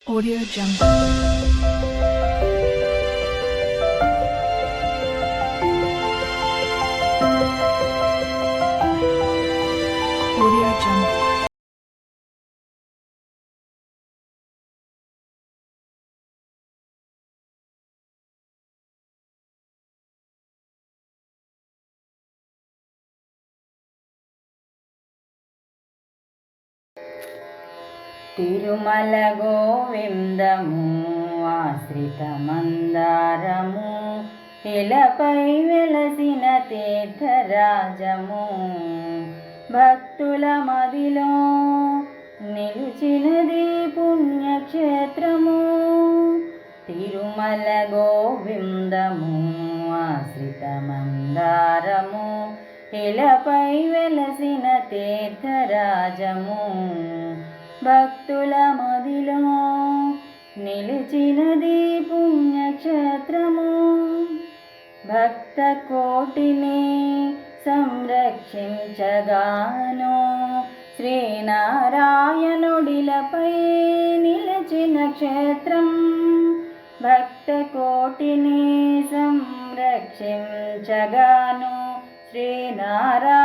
Audio Jungle. Audio Jungle. Tirumala గోవిందము ఆశ్రిత మందారము ఇలపై వెలసిన తీర్థరాజము భక్తుల మదిలో నిలిచినది పుణ్యక్షేత్రము తిరుమల గోవిందము ఆశ్రిత మందారము ఇలపై వెలసిన తీర్థరాజము భక్తుల మదిలో నిలిచినది పుణ్యక్షేత్రము భక్త కోటిని సంరక్షించగాను శ్రీనారాయణుడిలపై నిలిచిన క్షేత్రం భక్త కోటిని సంరక్షించగాను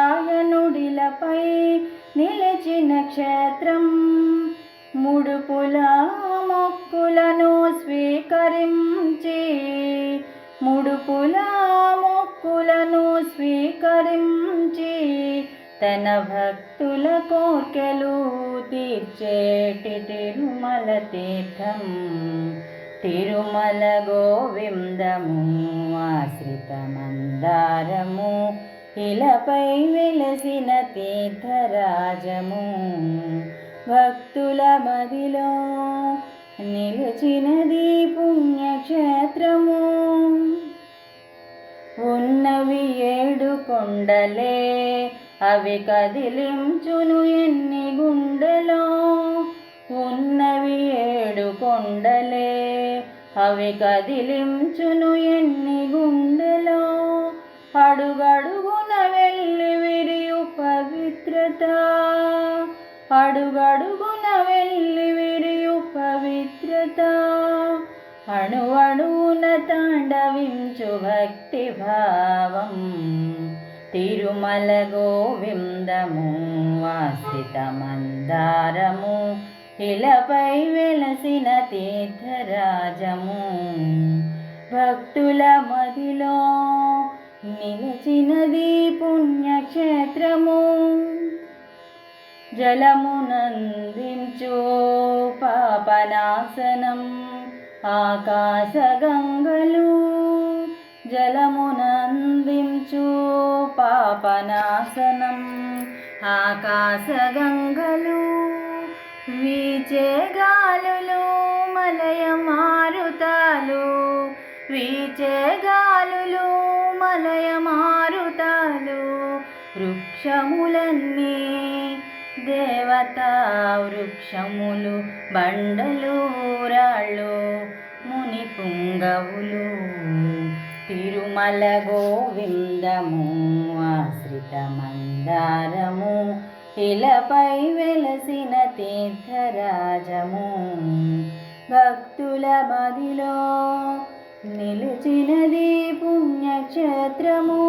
శ్రీనారాయణుడిలపై నిలిచిన క్షేత్రం ముడుపుల మొక్కులను స్వీకరించి తన భక్తుల కోర్కెలు తీర్చేటి తిరుమల తీర్థం తిరుమల గోవిందము ఆశ్రిత మందారము ఇలపై వెలసిన తీర్థరాజము భక్తుల మదిలో నిలిచినది పుణ్యక్షేత్రము ఉన్నవి 7 కొండలే అవి కదిలించును ఎన్ని గుండెలో ఉన్నవి 7 కొండలే అవి కదిలించును ఎన్ని గుండెలో అడుగడుగున వెళ్ళి విరియు పవిత్రత అడుగడుగున వెళ్ళి విరియు పవిత్రత అణువణువున తాండవించు భక్తి భావం తిరుమల గోవిందము ఆశ్రిత మందారము ఇలపై వెలసిన తీర్థరాజము భక్తుల మదిలో నిలిచినది పుణ్యక్షేత్రము జలమునందించు పాపనాశనం ఆకాశ గంగలు జలమునందించు పాపనాశనం ఆకాశ గంగలు వీచే గాలులు మలయ మారుతాలు వీచే గాలులు మలయ మారుతాలు వృక్షములన్నీ దేవతా వృక్షములు బండలు రాళ్ళు ముని పుంగవులు తిరుమల గోవిందము ఆశ్రిత మందారము ఇలపై వెలసిన తీర్థరాజము భక్తుల మదిలో నిలిచినది పుణ్యక్షేత్రము